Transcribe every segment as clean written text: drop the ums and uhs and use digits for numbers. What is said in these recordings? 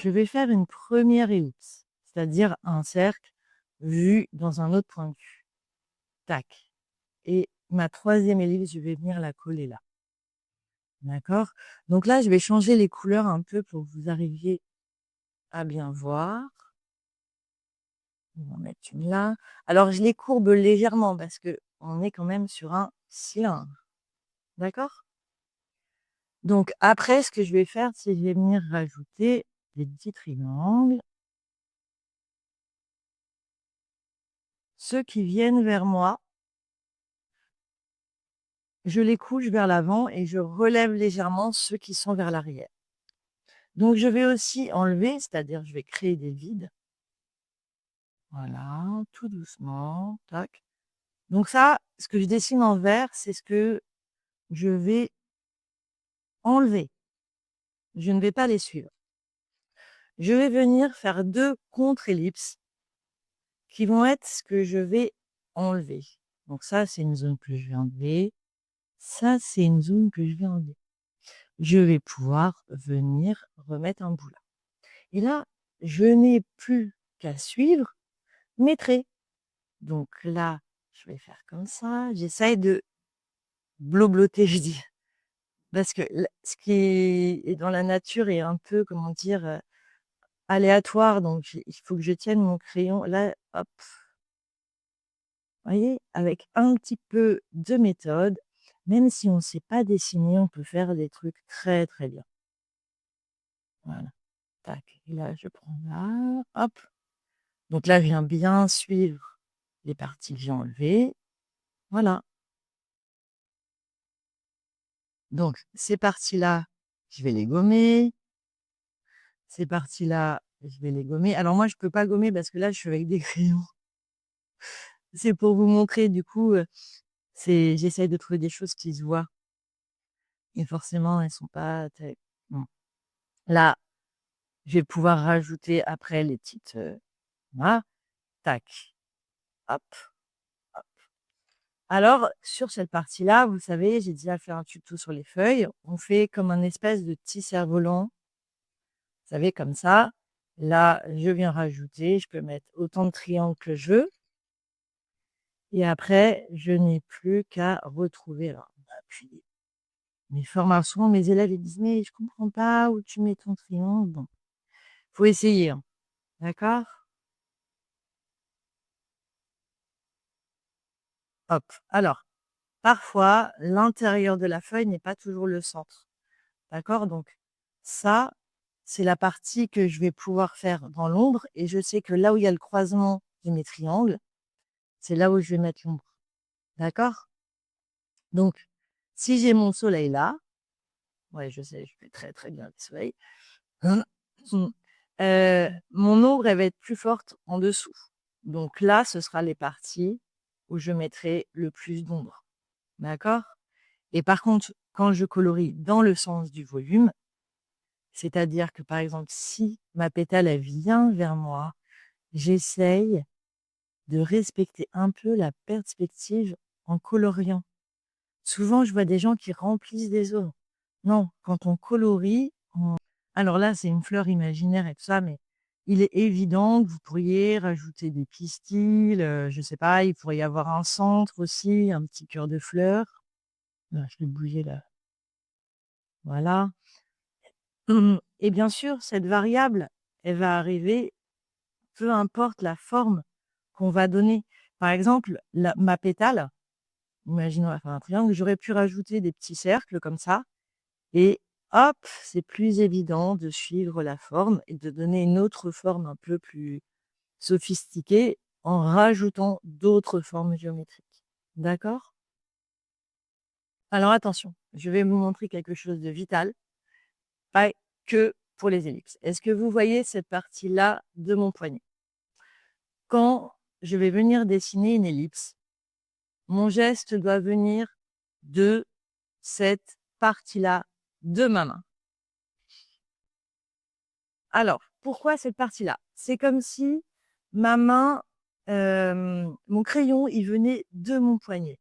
je vais faire une première ellipse, c'est-à-dire un cercle vu dans un autre point de vue. Tac. Et ma troisième ellipse, je vais venir la coller là. D'accord? Donc là, je vais changer les couleurs un peu pour que vous arriviez à bien voir. On va en mettre une là. Alors, je les courbe légèrement parce que on est quand même sur un cylindre. D'accord? Donc après, ce que je vais faire, c'est que je vais venir rajouter des petits triangles. Ceux qui viennent vers moi, je les couche vers l'avant et je relève légèrement ceux qui sont vers l'arrière. Donc je vais aussi enlever, c'est-à-dire je vais créer des vides. Voilà, tout doucement, tac. Donc ça, ce que je dessine en vert, c'est ce que je vais enlever. Je ne vais pas les suivre. Je vais venir faire 2 contre-ellipses qui vont être ce que je vais enlever. Donc ça, c'est une zone que je vais enlever. Ça, c'est une zone que je vais enlever. Je vais pouvoir venir remettre un bout là. Et là, je n'ai plus qu'à suivre mes traits. Donc là, je vais faire comme ça. J'essaye de blobloter, je dis. Parce que ce qui est dans la nature est un peu, comment dire, aléatoire. Donc, il faut que je tienne mon crayon. Là, hop, vous voyez, avec un petit peu de méthode, même si on ne sait pas dessiner, on peut faire des trucs très, très bien. Voilà. Tac. Et là, je prends là, hop. Donc là, je viens bien suivre les parties que j'ai enlevées. Voilà. Donc, ces parties-là, je vais les gommer. Ces parties-là, je vais les gommer. Alors moi, je peux pas gommer parce que là, je suis avec des crayons. C'est pour vous montrer, du coup, j'essaye de trouver des choses qui se voient. Et forcément, elles sont pas très... Bon. Là, je vais pouvoir rajouter après les petites... voilà. Tac. Hop. Hop. Alors, sur cette partie-là, vous savez, j'ai déjà fait un tuto sur les feuilles. On fait comme un espèce de petit cerf-volant. Vous savez, comme ça. Là, je viens rajouter. Je peux mettre autant de triangles que je veux. Et après, je n'ai plus qu'à retrouver. Alors, on va appuyer. Mes formations, mes élèves, ils disent, mais je comprends pas où tu mets ton triangle. Bon, faut essayer, hein. D'accord? Hop. Alors, parfois, l'intérieur de la feuille n'est pas toujours le centre. D'accord? Donc, ça, c'est la partie que je vais pouvoir faire dans l'ombre. Et je sais que là où il y a le croisement de mes triangles, c'est là où je vais mettre l'ombre. D'accord? Donc, si j'ai mon soleil là, ouais, je sais, je fais très très bien le soleil. Mmh. Mon ombre, elle va être plus forte en dessous. Donc là, ce sera les parties où je mettrai le plus d'ombre. D'accord? Et par contre, quand je colorie dans le sens du volume, c'est-à-dire que, par exemple, si ma pétale, elle vient vers moi, j'essaye de respecter un peu la perspective en coloriant. Souvent, je vois des gens qui remplissent des zones. Non, quand on colorie, alors là, c'est une fleur imaginaire et tout ça, mais il est évident que vous pourriez rajouter des pistils, je sais pas, il pourrait y avoir un centre aussi, un petit cœur de fleurs. Là, je vais bouger là. Voilà. Et bien sûr, cette variable, elle va arriver, peu importe la forme qu'on va donner. Par exemple, ma pétale, imaginons, on va faire un triangle, j'aurais pu rajouter des petits cercles comme ça, et hop, c'est plus évident de suivre la forme et de donner une autre forme un peu plus sophistiquée en rajoutant d'autres formes géométriques. D'accord? Alors attention, je vais vous montrer quelque chose de vital, pas que pour les ellipses. Est-ce que vous voyez cette partie-là de mon poignet? Quand je vais venir dessiner une ellipse, mon geste doit venir de cette partie-là de ma main. Alors, pourquoi cette partie-là? C'est comme si ma main, mon crayon, il venait de mon poignet.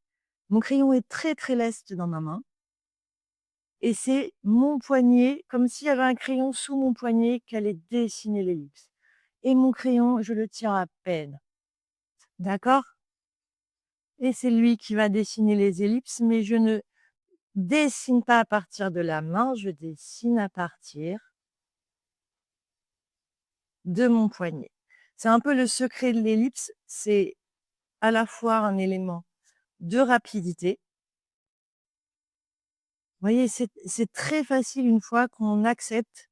Mon crayon est très, très leste dans ma main et c'est mon poignet, comme s'il y avait un crayon sous mon poignet qui allait dessiner l'ellipse. Et mon crayon, je le tiens à peine. D'accord? Et c'est lui qui va dessiner les ellipses, mais je ne dessine pas à partir de la main, je dessine à partir de mon poignet. C'est un peu le secret de l'ellipse, c'est à la fois un élément de rapidité. Vous voyez, c'est très facile une fois qu'on accepte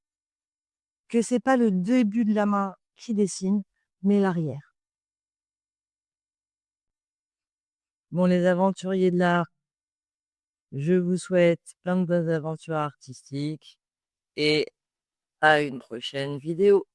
que c'est pas le début de la main qui dessine, mais l'arrière. Bon, les aventuriers de l'art, je vous souhaite plein de bonnes aventures artistiques et à une prochaine vidéo.